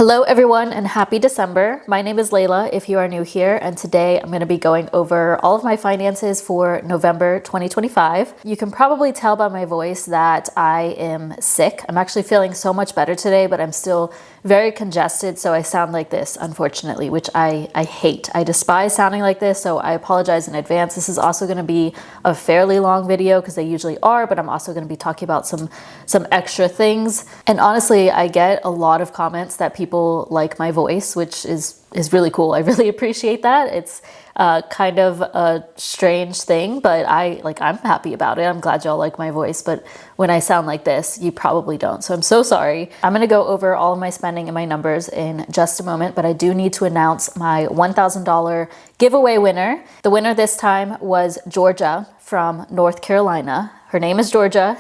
Hello everyone and happy December. My name is Layla if you are new here, and today I'm going to be going over all of my finances for November 2025. You can probably tell by my voice that I am sick. I'm actually feeling so much better today, but I'm still very congested, so I sound like this, unfortunately, which I hate. I despise sounding like this, so I apologize in advance. This is also going to be a fairly long video because they usually are, but I'm also going to be talking about some extra things. And honestly, I get a lot of comments that people like my voice, which is really cool. I really appreciate that. It's kind of a strange thing, but I'm happy about it. I'm glad y'all like my voice, but when I sound like this, you probably don't. So I'm so sorry. I'm gonna go over all of my spending and my numbers in just a moment, but I do need to announce my $1,000 giveaway winner. The winner this time was Georgia from North Carolina. Her name is Georgia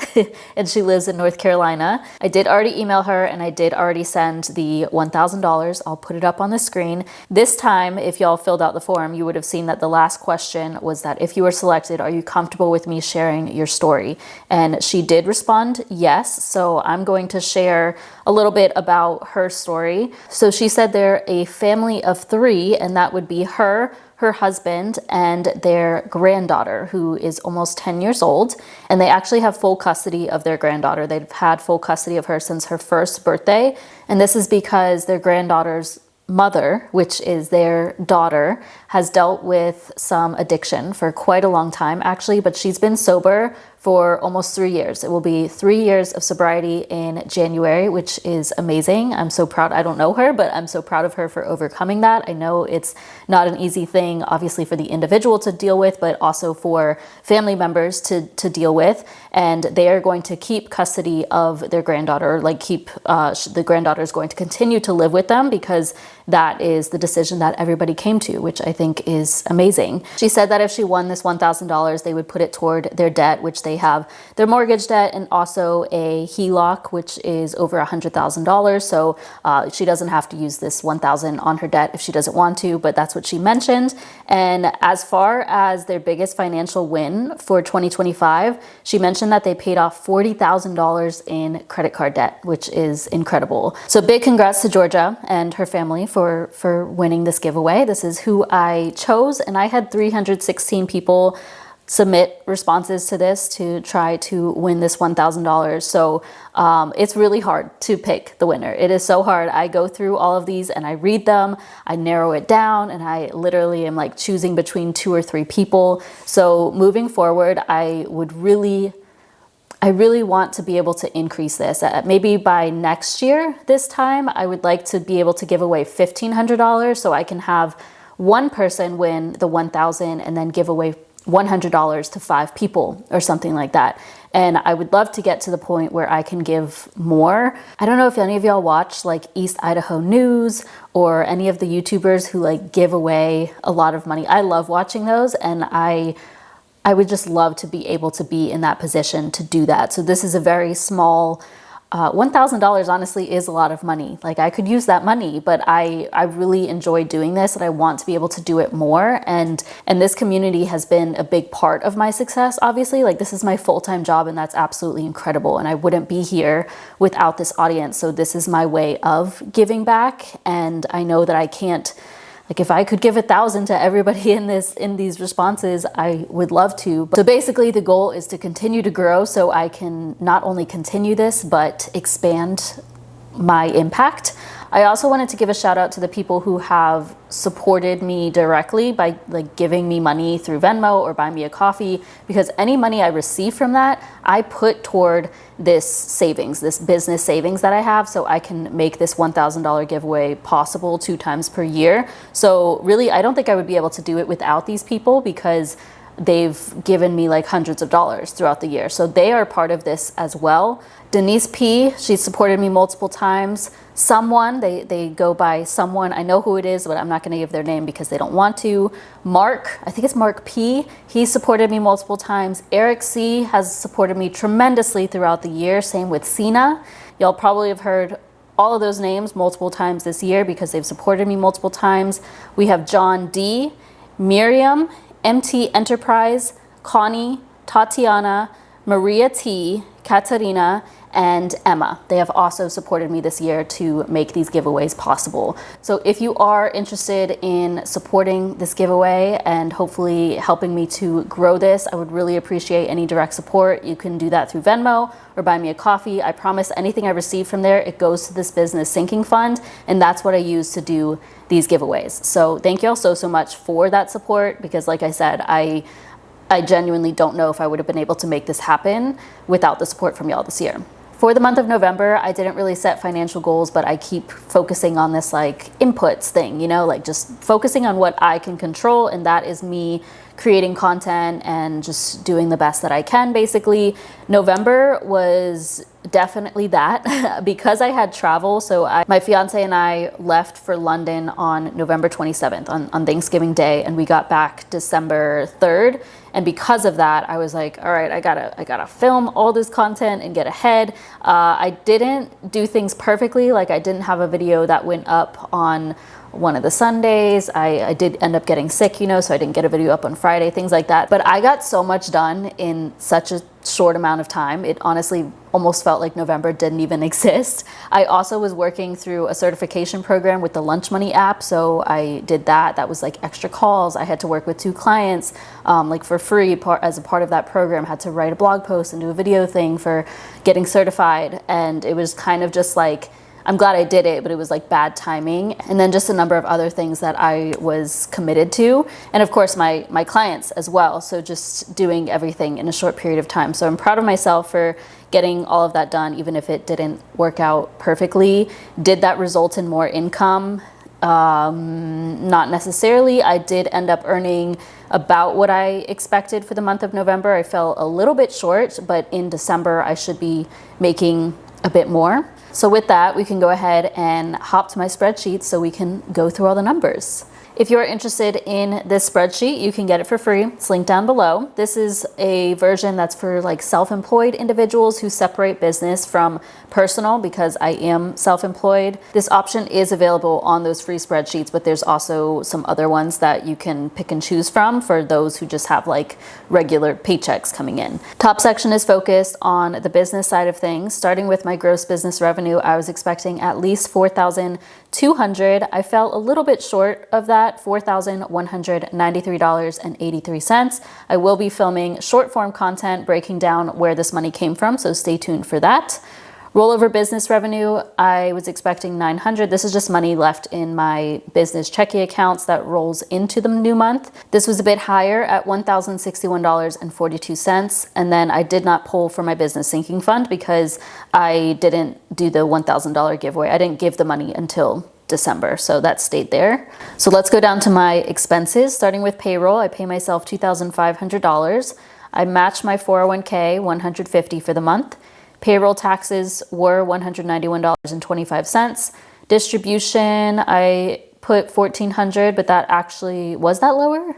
and she lives in North Carolina. I did already email her and I did already send the $1,000. I'll put it up on the screen. This time, if y'all filled out the form, you would have seen that the last question was that if you were selected, are you comfortable with me sharing your story? And she did respond yes. So I'm going to share a little bit about her story. So she said they're a family of 3, and that would be her husband, and their granddaughter, who is almost 10 years old. And they actually have full custody of their granddaughter. They've had full custody of her since her first birthday. And this is because their granddaughter's mother, which is their daughter, has dealt with some addiction for quite a long time, actually, but she's been sober for almost 3 years. It will be 3 years of sobriety in January, which is amazing. I'm so proud. I don't know her, but I'm so proud of her for overcoming that. I know it's not an easy thing, obviously, for the individual to deal with, but also for family members to deal with. And they are going to keep custody of their granddaughter, the granddaughter is going to continue to live with them because that is the decision that everybody came to, which I think is amazing. She said that if she won this $1,000, they would put it toward their debt, which they have their mortgage debt and also a HELOC, which is over $100,000. So she doesn't have to use this $1,000 on her debt if she doesn't want to, but that's what she mentioned. And as far as their biggest financial win for 2025, she mentioned that they paid off $40,000 in credit card debt, which is incredible. So big congrats to Georgia and her family for winning this giveaway. This is who I chose, and I had 316 people submit responses to this to try to win this $1,000. So it's really hard to pick the winner. It is so hard. I go through all of these and I read them, I narrow it down, and I literally am like choosing between 2 or 3 people. So moving forward, I really want to be able to increase this. Maybe by next year, this time, I would like to be able to give away $1,500 so I can have one person win the $1,000 and then give away $100 to 5 people or something like that. And I would love to get to the point where I can give more. I don't know if any of y'all watch like East Idaho News or any of the YouTubers who like give away a lot of money. I love watching those, and I would just love to be able to be in that position to do that. So this is a very small, $1,000 honestly is a lot of money. Like I could use that money, but I really enjoy doing this and I want to be able to do it more. And this community has been a big part of my success, obviously. Like this is my full-time job and that's absolutely incredible. And I wouldn't be here without this audience. So this is my way of giving back. And I know that I can't, like if I could give 1,000 to everybody in these responses, I would love to. So basically the goal is to continue to grow so I can not only continue this, but expand my impact. I also wanted to give a shout out to the people who have supported me directly by like giving me money through Venmo or buy me a coffee, because any money I receive from that, I put toward this savings, this business savings that I have, so I can make this $1,000 giveaway possible 2 times per year. So really, I don't think I would be able to do it without these people because they've given me like hundreds of dollars throughout the year. So they are part of this as well. Denise P, she supported me multiple times. Someone, they go by someone, I know who it is, but I'm not gonna give their name because they don't want to. Mark, I think it's Mark P, he supported me multiple times. Eric C has supported me tremendously throughout the year. Same with Sina. Y'all probably have heard all of those names multiple times this year because they've supported me multiple times. We have John D, Miriam, MT Enterprise, Connie, Tatiana, Maria T, Katarina, and Emma. They have also supported me this year to make these giveaways possible. So if you are interested in supporting this giveaway and hopefully helping me to grow this, I would really appreciate any direct support. You can do that through Venmo or buy me a coffee. I promise anything I receive from there, it goes to this business sinking fund, and that's what I use to do these giveaways. So thank you all so much for that support, because like I said, I genuinely don't know if I would have been able to make this happen without the support from y'all this year. For the month of November, I didn't really set financial goals, but I keep focusing on this like inputs thing, you know, like just focusing on what I can control, and that is me creating content and just doing the best that I can, basically. November was definitely that because I had travel. So my fiance and I left for London on November 27th on Thanksgiving Day, and we got back December 3rd. And because of that, I was like, all right, I gotta film all this content and get ahead. I didn't do things perfectly. Like I didn't have a video that went up on one of the Sundays. I did end up getting sick, you know, so I didn't get a video up on Friday, things like that. But I got so much done in such a short amount of time. It honestly almost felt like November didn't even exist. I also was working through a certification program with the Lunch Money app. So I did that. That was like extra calls. I had to work with 2 clients like for free as a part of that program. Had to write a blog post and do a video thing for getting certified. And it was kind of just like, I'm glad I did it, but it was like bad timing. And then just a number of other things that I was committed to. And of course, my clients as well. So just doing everything in a short period of time. So I'm proud of myself for getting all of that done, even if it didn't work out perfectly. Did that result in more income? Not necessarily. I did end up earning about what I expected for the month of November. I fell a little bit short, but in December, I should be making a bit more. So with that, we can go ahead and hop to my spreadsheet so we can go through all the numbers. If you're interested in this spreadsheet, you can get it for free. It's linked down below. This is a version that's for like self-employed individuals who separate business from personal, because I am self-employed. This option is available on those free spreadsheets, but there's also some other ones that you can pick and choose from for those who just have like regular paychecks coming in. Top section is focused on the business side of things. Starting with my gross business revenue, I was expecting at least $4,200. I fell a little bit short of that. $4,193.83. I will be filming short form content breaking down where this money came from, so stay tuned for that. Rollover business revenue, I was expecting $900. This is just money left in my business checking accounts that rolls into the new month. This was a bit higher at $1,061.42. And then I did not pull for my business sinking fund because I didn't do the $1,000 giveaway. I didn't give the money until December, so that stayed there. So let's go down to my expenses. Starting with payroll, I pay myself $2,500. I match my 401k $150 for the month. Payroll taxes were $191.25. Distribution, I put $1,400, but that actually, was that lower?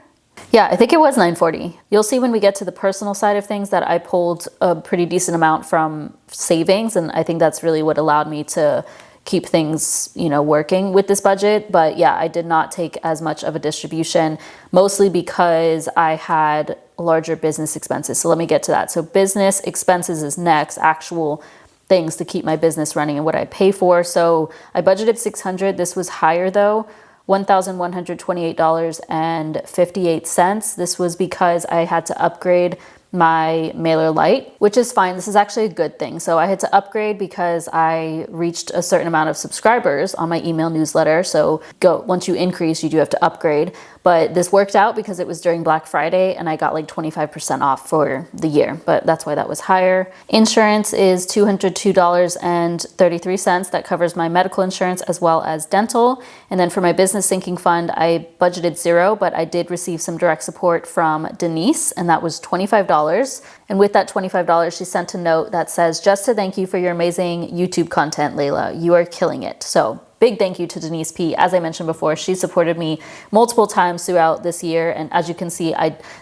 Yeah, I think it was $940. You'll see when we get to the personal side of things that I pulled a pretty decent amount from savings, and I think that's really what allowed me to keep things, you know, working with this budget. But yeah, I did not take as much of a distribution, mostly because I had larger business expenses. So let me get to that. So business expenses is next, actual things to keep my business running and what I pay for. So I budgeted $600. This was higher though, $1,128.58. This was because I had to upgrade my mailer light, which is fine. This is actually a good thing. So I had to upgrade because I reached a certain amount of subscribers on my email newsletter. So once you increase, you do have to upgrade. But this worked out because it was during Black Friday and I got like 25% off for the year, but that's why that was higher. Insurance is $202.33. That covers my medical insurance as well as dental. And then for my business sinking fund, I budgeted $0, but I did receive some direct support from Denise, and that was $25. And with that $25, she sent a note that says, "Just to thank you for your amazing YouTube content, Layla. You are killing it." So big thank you to Denise P. As I mentioned before, she supported me multiple times throughout this year. And as you can see,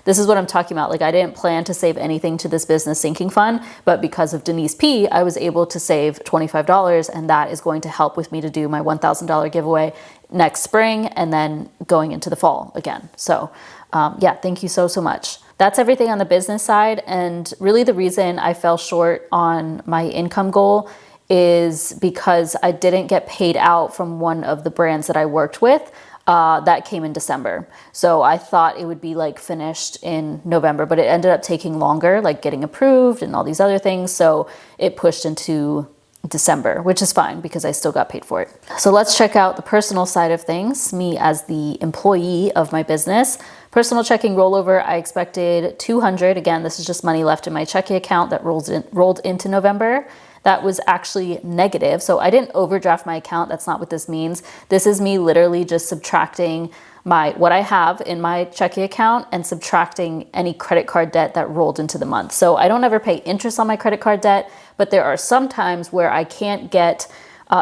this is what I'm talking about. Like, I didn't plan to save anything to this business sinking fund, but because of Denise P, I was able to save $25, and that is going to help with me to do my $1,000 giveaway next spring and then going into the fall again. So yeah, thank you so much. That's everything on the business side. And really the reason I fell short on my income goal is because I didn't get paid out from one of the brands that I worked with. That came in December. So I thought it would be like finished in November, but it ended up taking longer, like getting approved and all these other things. So it pushed into December, which is fine because I still got paid for it. So let's check out the personal side of things, me as the employee of my business. Personal checking rollover, I expected 200. Again, this is just money left in my checking account that rolled into November. That was actually negative. So I didn't overdraft my account. That's not what this means. This is me literally just subtracting what I have in my checking account and subtracting any credit card debt that rolled into the month. So I don't ever pay interest on my credit card debt, but there are some times where I can't get,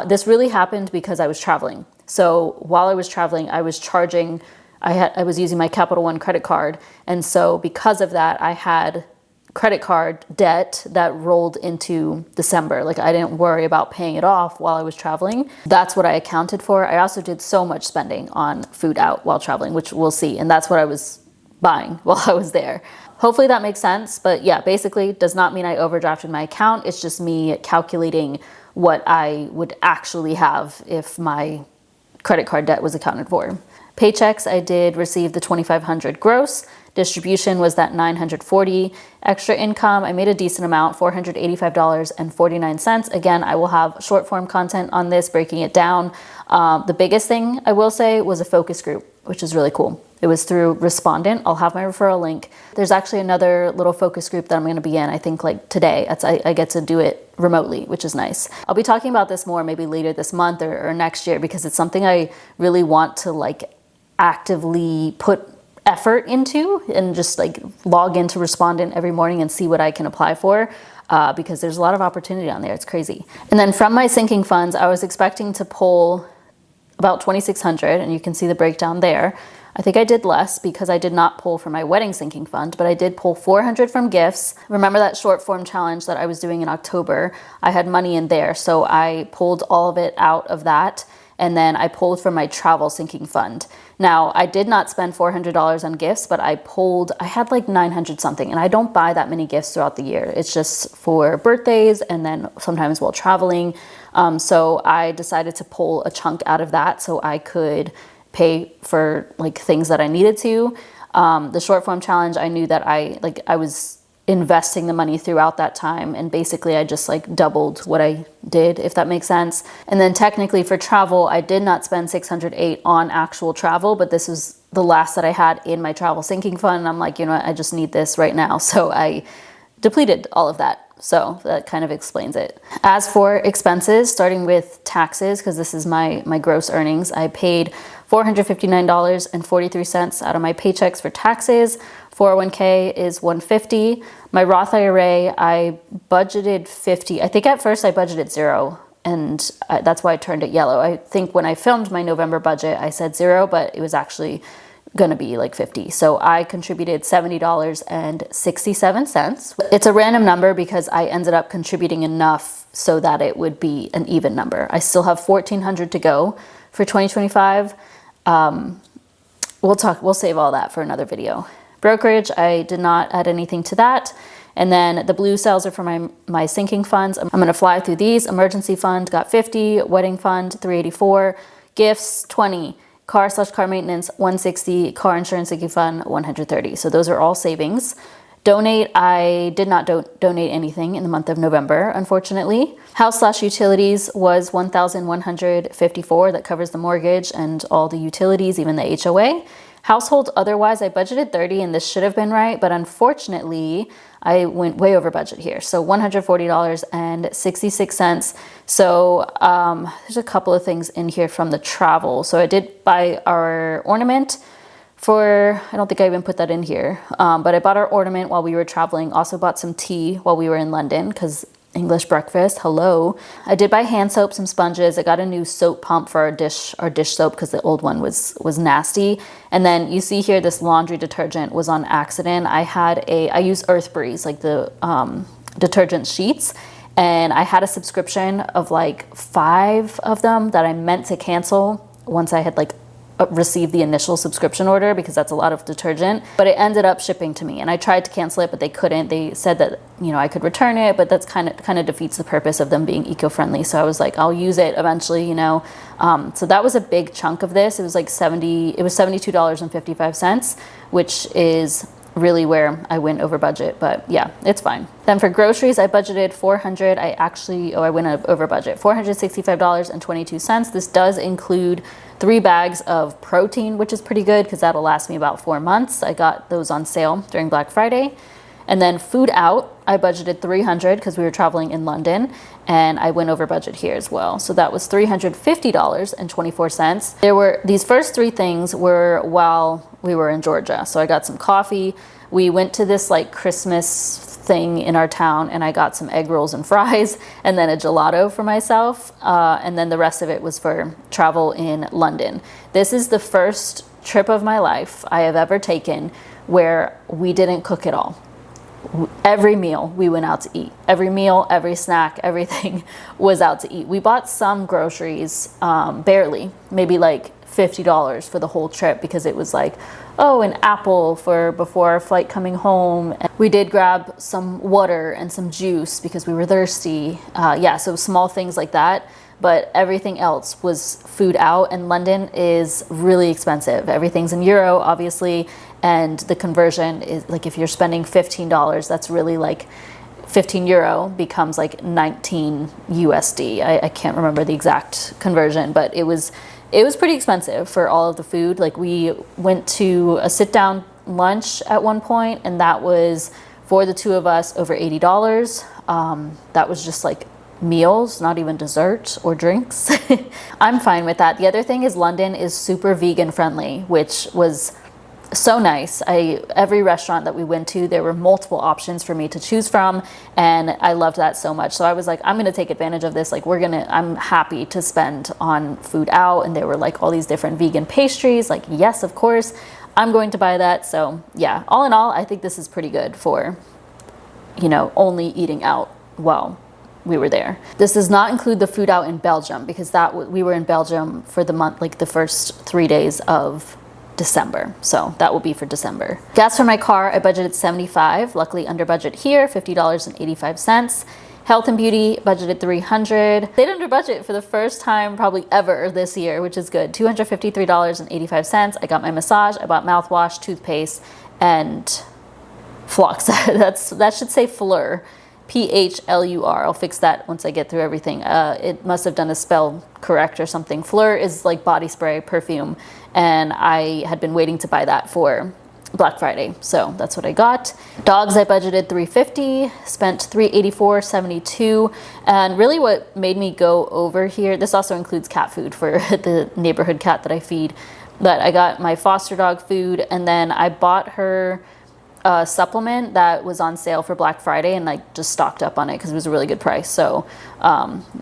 this really happened because I was traveling. So while I was traveling, I was charging, I was using my Capital One credit card. And so because of that, I had credit card debt that rolled into December. Like I didn't worry about paying it off while I was traveling. That's what I accounted for. I also did so much spending on food out while traveling, which we'll see. And that's what I was buying while I was there. Hopefully that makes sense. But yeah, basically does not mean I overdrafted my account. It's just me calculating what I would actually have if my credit card debt was accounted for. Paychecks, I did receive the $2,500 gross. Distribution was that $940. Extra income, I made a decent amount, $485.49. Again, I will have short form content on this, breaking it down. The biggest thing I will say was a focus group, which is really cool. It was through Respondent. I'll have my referral link. There's actually another little focus group that I'm going to be in, I think like today. I get to do it remotely, which is nice. I'll be talking about this more maybe later this month or next year because it's something I really want to like actively put effort into and just like log into Respondent every morning and see what I can apply for because there's a lot of opportunity on there. It's crazy. And then from my sinking funds, I was expecting to pull about $2,600 and you can see the breakdown there. I think I did less because I did not pull from my wedding sinking fund, but I did pull $400 from gifts. Remember that short form challenge that I was doing in October? I had money in there, so I pulled all of it out of that. And then I pulled from my travel sinking fund. Now, I did not spend $400 on gifts, but I had like 900 something, and I don't buy that many gifts throughout the year. It's just for birthdays and then sometimes while traveling. So I decided to pull a chunk out of that so I could pay for like things that I needed to. The short form challenge, I knew that I was investing the money throughout that time, and basically I just like doubled what I did, if that makes sense. And then technically for travel, I did not spend $608 on actual travel, but this was the last that I had in my travel sinking fund, and I'm like, you know what, I just need this right now. So I depleted all of that. So that kind of explains it. As for expenses, starting with taxes, because this is my gross earnings, I paid $459.43 out of my paychecks for taxes. 401k is $150. My Roth IRA, I budgeted $50. I think at first I budgeted $0, and that's why I turned it yellow. I think when I filmed my November budget, I said $0, but it was actually gonna be like $50. So I contributed $70.67. It's a random number because I ended up contributing enough so that it would be an even number. I still have $1,400 to go for 2025. We'll save all that for another video. Brokerage, I did not add anything to that. And then the blue cells are for my sinking funds. I'm gonna fly through these. Emergency fund got 50, wedding fund 384, gifts 20, car/car maintenance 160, car insurance sinking fund 130. So those are all savings. Donate, I did not donate anything in the month of November, unfortunately. House/utilities was $1,154. That covers the mortgage and all the utilities, even the HOA. Household otherwise, I budgeted 30, and this should have been right, but unfortunately, I went way over budget here. So $140.66. So there's a couple of things in here from the travel. So I did buy our ornament I don't think I even put that in here, but I bought our ornament while we were traveling. Also bought some tea while we were in London because English breakfast, hello. I did buy hand soap, some sponges. I got a new soap pump for our dish soap because the old one was nasty. And then you see here, this laundry detergent was on accident. I use Earth Breeze, like the detergent sheets. And I had a subscription of like 5 of them that I meant to cancel once I had like receive the initial subscription order because that's a lot of detergent, but it ended up shipping to me, and I tried to cancel it, but they couldn't. They said that, you know, I could return it, but that's kind of defeats the purpose of them being eco-friendly. So I was like, I'll use it eventually, you know. So that was a big chunk of this. It was like $72.55, which is really where I went over budget, but yeah, it's fine. Then for groceries, I budgeted $400. I went over budget, $465.22. This does include 3 bags of protein, which is pretty good because that'll last me about 4 months. I got those on sale during Black Friday. And then food out, I budgeted $300 because we were traveling in London, and I went over budget here as well. So that was $350.24. These first 3 things were while we were in Georgia. So I got some coffee. We went to this like Christmas thing in our town, and I got some egg rolls and fries, and then a gelato for myself. And then the rest of it was for travel in London. This is the first trip of my life I have ever taken where we didn't cook at all. Every meal we went out to eat. Every meal, every snack, everything was out to eat. We bought some groceries, barely, maybe like $50 for the whole trip, because it was like, oh, an apple for before our flight coming home. And we did grab some water and some juice because we were thirsty. Yeah, so small things like that. But everything else was food out, and London is really expensive. Everything's in euro, obviously, and the conversion is like, if you're spending $15, that's really like 15 euro becomes like 19 USD. I can't remember the exact conversion, but it was pretty expensive for all of the food. Like, we went to a sit-down lunch at one point, and that was, for the 2 of us, over $80. That was just like meals, not even dessert or drinks. I'm fine with that. The other thing is London is super vegan friendly, which was so nice. Every restaurant that we went to, there were multiple options for me to choose from, and I loved that so much. So I was like, I'm gonna take advantage of this. Like, I'm happy to spend on food out. And there were like all these different vegan pastries. Like, yes, of course, I'm going to buy that. So yeah, all in all, I think this is pretty good for, you know, only eating out while we were there. This does not include the food out in Belgium, because we were in Belgium for the month, like the first 3 days of December. So that will be for December. Gas for my car, I budgeted $75. Luckily under budget here, $50.85. Health and beauty, budgeted $300. Stayed under budget for the first time probably ever this year, which is good. $253.85. I got my massage. I bought mouthwash, toothpaste, and Phlox. That should say Fleur. P-H-L-U-R. I'll fix that once I get through everything. It must have done a spell correct or something. Fleur is like body spray, perfume, and I had been waiting to buy that for Black Friday, so that's what I got. Dogs, I budgeted $350, spent $384.72, and really what made me go over here, this also includes cat food for the neighborhood cat that I feed, but I got my foster dog food, and then I bought her a supplement that was on sale for Black Friday, and like just stocked up on it because it was a really good price. So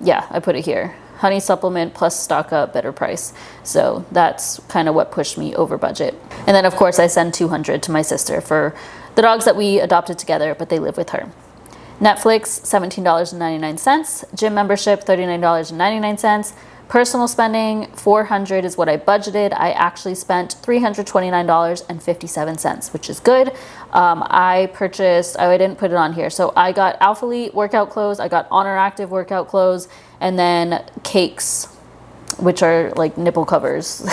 yeah, I put it here. Honey supplement plus stock up, better price. So that's kind of what pushed me over budget. And then of course I send $200 to my sister for the dogs that we adopted together, but they live with her. Netflix, $17.99. Gym membership, $39.99. Personal spending, $400 is what I budgeted. I actually spent $329.57, which is good. I purchased, I didn't put it on here. So I got Alpha Elite workout clothes, I got Honor Active workout clothes, and then cakes, which are like nipple covers.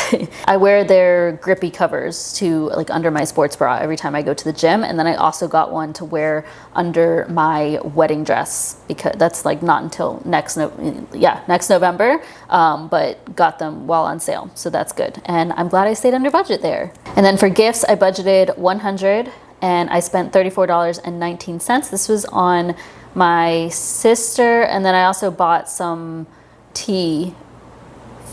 I wear their grippy covers to like under my sports bra every time I go to the gym. And then I also got one to wear under my wedding dress, because that's like not until next November, but got them while on sale. So that's good. And I'm glad I stayed under budget there. And then for gifts, I budgeted $100 and I spent $34.19. This was on my sister. And then I also bought some tea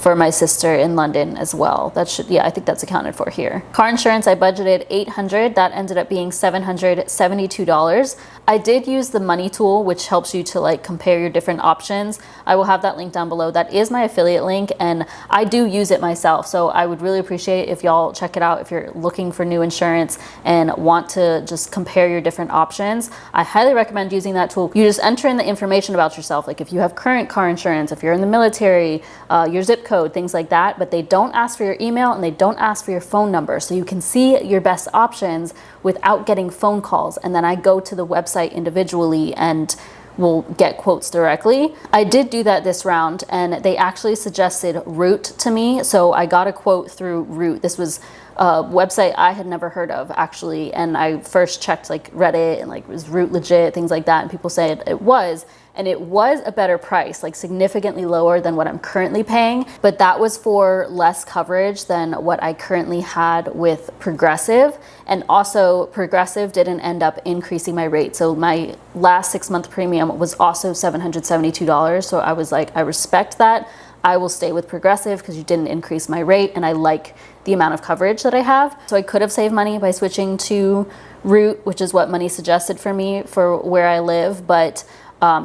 for my sister in London as well. That should, yeah, I think that's accounted for here. Car insurance, I budgeted $800. That ended up being $772. I did use the money tool, which helps you to like compare your different options. I will have that link down below. That is my affiliate link, and I do use it myself. So I would really appreciate if y'all check it out if you're looking for new insurance and want to just compare your different options. I highly recommend using that tool. You just enter in the information about yourself, like if you have current car insurance, if you're in the military, your zip code, code, things like that, but they don't ask for your email and they don't ask for your phone number. So you can see your best options without getting phone calls. And then I go to the website individually and will get quotes directly. I did do that this round, and they actually suggested Root to me. So I got a quote through Root. This was a website I had never heard of, actually. And I first checked like Reddit and like, was Root legit, things like that. And people said it was. And it was a better price, like significantly lower than what I'm currently paying, but that was for less coverage than what I currently had with Progressive. And also Progressive didn't end up increasing my rate. So my last 6-month premium was also $772. So I was like, I respect that. I will stay with Progressive because you didn't increase my rate, and I like the amount of coverage that I have. So I could have saved money by switching to Root, which is what Money suggested for me for where I live, but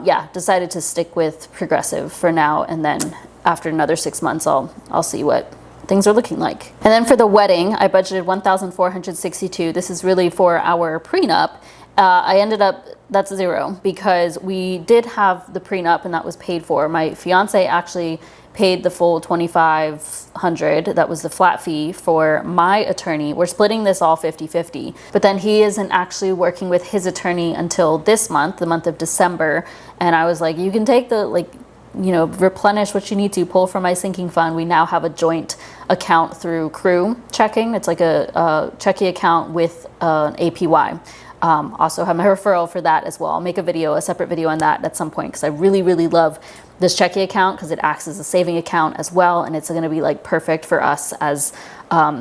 yeah, decided to stick with Progressive for now, and then after another 6 months, I'll see what things are looking like. And then for the wedding, I budgeted $1,462. This is really for our prenup. I ended up, that's zero, because we did have the prenup and that was paid for. My fiance actually paid the full $2,500. That was the flat fee for my attorney. We're splitting this all 50-50, but then he isn't actually working with his attorney until this month, the month of December. And I was like, you can take the, like, you know, replenish what you need to, pull from my sinking fund. We now have a joint account through CITI Checking. It's like a checking account with an APY. Also have my referral for that as well. I'll make a separate video on that at some point, because I really, really love this checking account because it acts as a saving account as well, and it's going to be like perfect for us as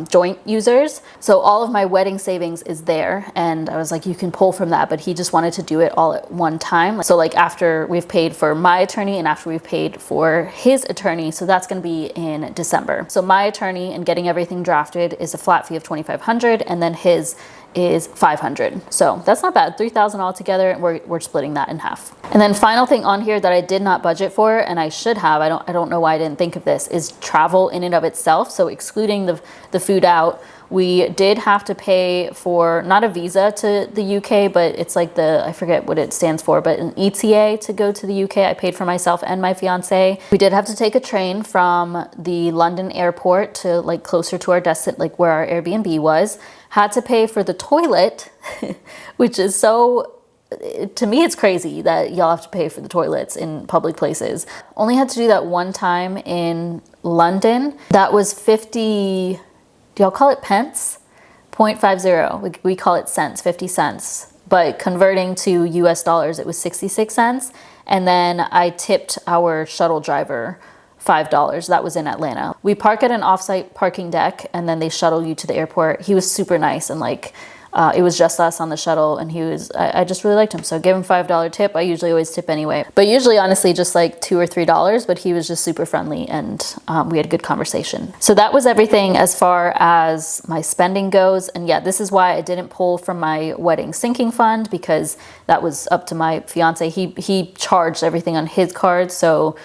joint users. So all of my wedding savings is there, and I was like, you can pull from that, but he just wanted to do it all at one time. So like after we've paid for my attorney and after we've paid for his attorney, so that's going to be in December. So my attorney and getting everything drafted is a flat fee of $2,500, and then his is $500. So that's not bad, $3,000 altogether, and we're splitting that in half. And then final thing on here that I did not budget for, and I should have, I don't know why I didn't think of this, is travel in and of itself. So excluding the food out, we did have to pay for, not a visa to the UK, but it's like I forget what it stands for, but an ETA to go to the UK. I paid for myself and my fiance. We did have to take a train from the London airport to like closer to our destination, like where our Airbnb was. Had to pay for the toilet, which is so, to me, it's crazy that y'all have to pay for the toilets in public places. Only had to do that one time in London. That was 50, do y'all call it pence? 0.50, we call it cents, 50 cents. But converting to US dollars, it was 66 cents. And then I tipped our shuttle driver $5. That was in Atlanta. We park at an offsite parking deck, and then they shuttle you to the airport. He was super nice, and like it was just us on the shuttle, and I just really liked him. So I gave him $5 tip. I usually always tip anyway, but usually honestly just like $2 or $3, but he was just super friendly, and we had a good conversation. So that was everything as far as my spending goes. And yeah, this is why I didn't pull from my wedding sinking fund, because that was up to my fiance. He charged everything on his card, so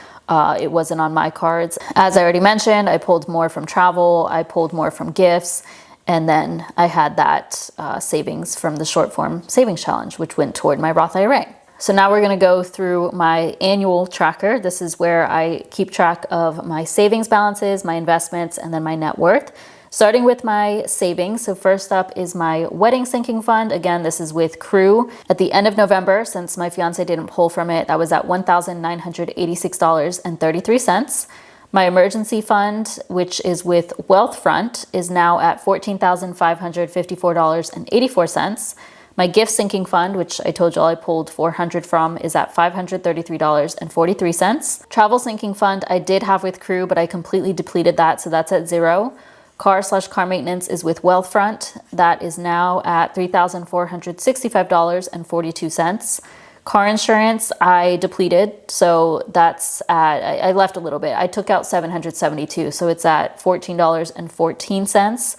it wasn't on my cards. As I already mentioned, I pulled more from travel, I pulled more from gifts, and then I had that savings from the short form savings challenge, which went toward my Roth IRA. So now we're gonna go through my annual tracker. This is where I keep track of my savings balances, my investments, and then my net worth. Starting with my savings, so first up is my wedding sinking fund. Again, this is with Crew. At the end of November, since my fiance didn't pull from it, that was at $1,986.33. My emergency fund, which is with Wealthfront, is now at $14,554.84. My gift sinking fund, which I told you all I pulled $400 from, is at $533.43. Travel sinking fund I did have with Crew, but I completely depleted that, so that's at $0. Car/car maintenance is with Wealthfront. That is now at $3,465.42. Car insurance I depleted, so that's at, I left a little bit. I took out $772, so it's at $14.14.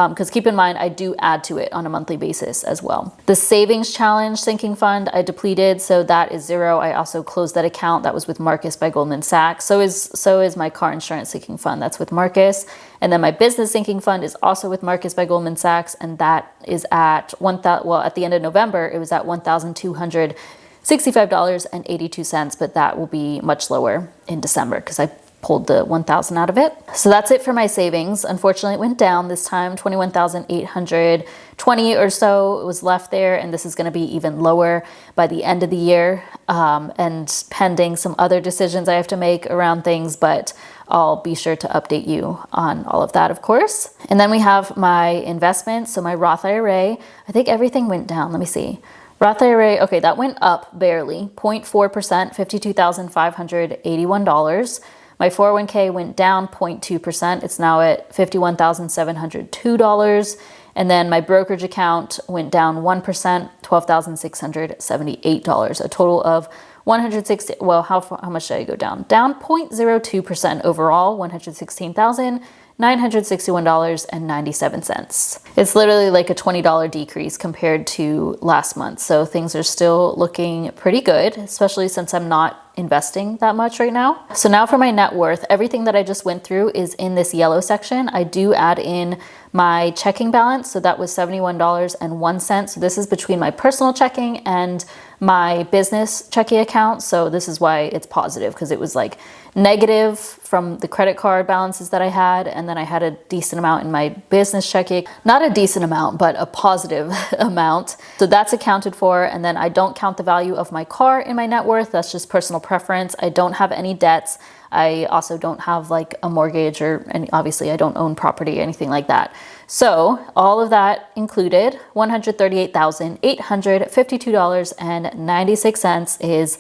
Because keep in mind, I do add to it on a monthly basis as well. The savings challenge sinking fund I depleted, so that is $0. I also closed that account. That was with Marcus by Goldman Sachs. So is my car insurance sinking fund. That's with Marcus. And then my business sinking fund is also with Marcus by Goldman Sachs, and that is at at the end of November, it was at $1,265.82, but that will be much lower in December because I pulled the 1,000 out of it. So that's it for my savings. Unfortunately, it went down this time, 21,820 or so was left there, and this is going to be even lower by the end of the year, and pending some other decisions I have to make around things, but I'll be sure to update you on all of that, of course. And then we have my investments. So my Roth IRA, I think everything went down. Let me see. Roth IRA, okay, that went up barely, 0.4%, $52,581. My 401k went down 0.2%. It's now at $51,702. And then my brokerage account went down 1%, $12,678. A total of 160, well, how much did I go down? Down 0.02% overall, $116,961.97. It's literally like a $20 decrease compared to last month. So things are still looking pretty good, especially since I'm not investing that much right now. So now for my net worth, everything that I just went through is in this yellow section. I do add in my checking balance. So that was $71.01. So this is between my personal checking and my business checking account. So this is why it's positive, because it was like negative from the credit card balances that I had, and then I had a decent amount in my business checking. Not a decent amount, but a positive amount. So that's accounted for, and then I don't count the value of my car in my net worth. That's just personal preference. I don't have any debts. I also don't have like a mortgage and obviously I don't own property or anything like that. So all of that included, $138,852.96 is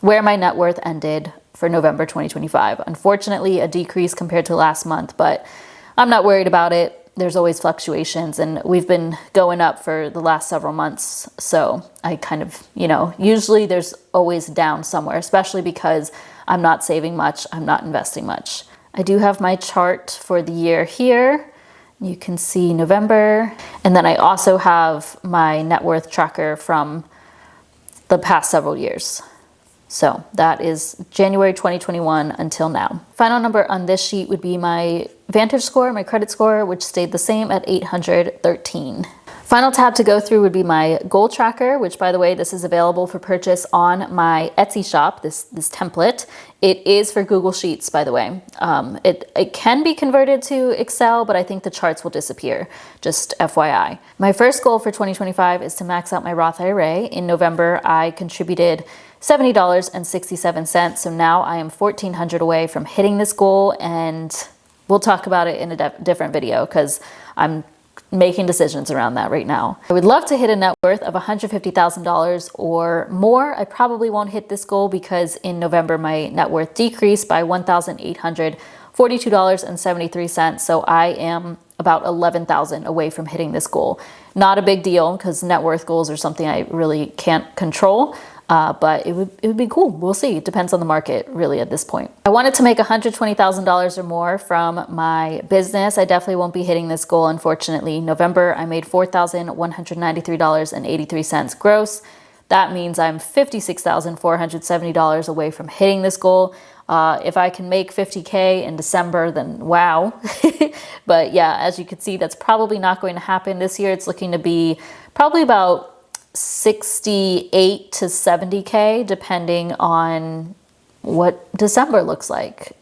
where my net worth ended for November 2025. Unfortunately, a decrease compared to last month, but I'm not worried about it. There's always fluctuations, and we've been going up for the last several months. So I kind of, usually there's always down somewhere, especially because I'm not saving much, I'm not investing much. I do have my chart for the year here. You can see November. And then I also have my net worth tracker from the past several years. So that is January 2021 until now. Final number on this sheet would be my Vantage score, my credit score, which stayed the same at 813. Final tab to go through would be my goal tracker, which, by the way, this is available for purchase on my Etsy shop, this template. It is for Google Sheets, by the way. It can be converted to Excel, but I think the charts will disappear, just FYI. My first goal for 2025 is to max out my Roth IRA. In November, I contributed $70.67. So now I am $1,400 away from hitting this goal, and we'll talk about it in a different video because I'm making decisions around that right now. I would love to hit a net worth of $150,000 or more. I probably won't hit this goal because in November my net worth decreased by $1,842.73. So I am about $11,000 away from hitting this goal. Not a big deal because net worth goals are something I really can't control. But it would be cool. We'll see. It depends on the market, really, at this point. I wanted to make $120,000 or more from my business. I definitely won't be hitting this goal, unfortunately. November, I made $4,193.83 gross. That means I'm $56,470 away from hitting this goal. If I can make $50K in December, then wow. But yeah, as you can see, that's probably not going to happen this year. It's looking to be probably about 68 to 70K, depending on what December looks like.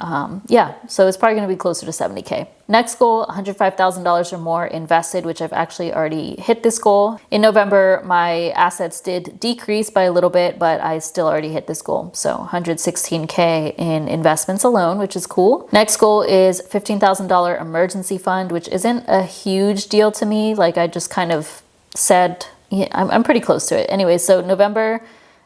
Yeah, so it's probably going to be closer to 70K. Next goal, $105,000 or more invested, which I've actually already hit this goal. In November, my assets did decrease by a little bit, but I still already hit this goal. So $116K in investments alone, which is cool. Next goal is $15,000 emergency fund, which isn't a huge deal to me. Like I just kind of said, yeah, I'm pretty close to it. Anyway, so November,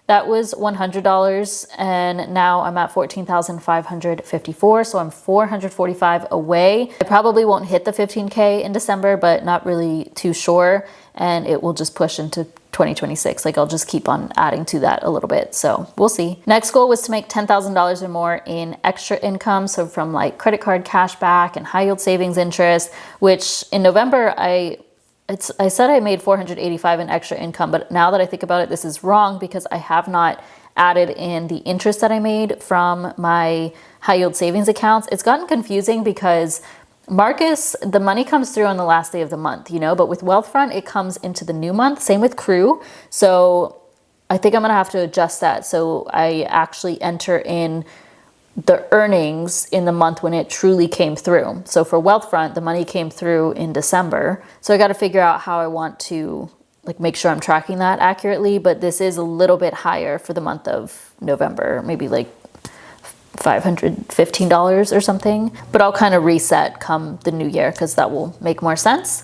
that was $100, and now I'm at $14,554, so I'm $445 away. I probably won't hit the 15K in December, but not really too sure, and it will just push into 2026. Like I'll just keep on adding to that a little bit, so we'll see. Next goal was to make $10,000 or more in extra income, so from like credit card cash back and high yield savings interest, which in November I said I made $485 in extra income, but now that I think about it, this is wrong because I have not added in the interest that I made from my high yield savings accounts. It's gotten confusing because Marcus, the money comes through on the last day of the month, but with Wealthfront, it comes into the new month. Same with Crew. So I think I'm going to have to adjust that. So I actually enter in the earnings in the month when it truly came through. So for Wealthfront, the money came through in December. So I got to figure out how I want to like make sure I'm tracking that accurately, but this is a little bit higher for the month of November, maybe like $515 or something. But I'll kind of reset come the new year because that will make more sense.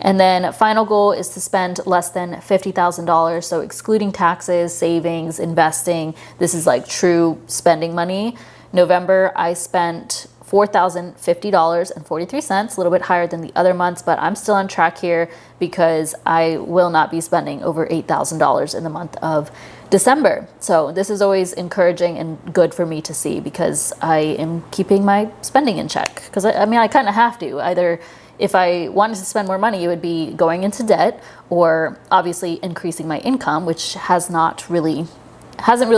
And then final goal is to spend less than $50,000. So excluding taxes, savings, investing, this is like true spending money. November, I spent $4,050.43, a little bit higher than the other months, but I'm still on track here because I will not be spending over $8,000 in the month of December. So this is always encouraging and good for me to see because I am keeping my spending in check. Because I mean, I kind of have to. Either if I wanted to spend more money, it would be going into debt or obviously increasing my income, which hasn't really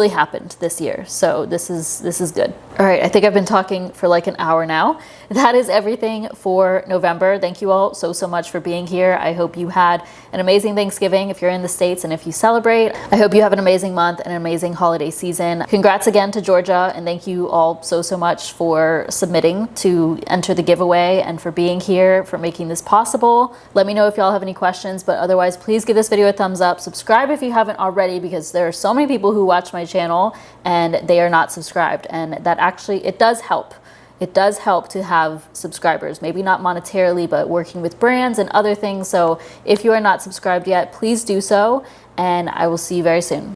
happened this year. So this is good. All right, I think I've been talking for like an hour now. That is everything for November. Thank you all so much for being here. I hope you had an amazing Thanksgiving if you're in the States and if you celebrate. I hope you have an amazing month and an amazing holiday season. Congrats again to Georgia, and thank you all so much for submitting to enter the giveaway and for being here, for making this possible. Let me know if y'all have any questions, but otherwise please give this video a thumbs up. Subscribe if you haven't already because there are so many people who watch my channel and they are not subscribed, and that actually it does help. It does help to have subscribers, maybe not monetarily, but working with brands and other things. So if you are not subscribed yet, please do so, and I will see you very soon.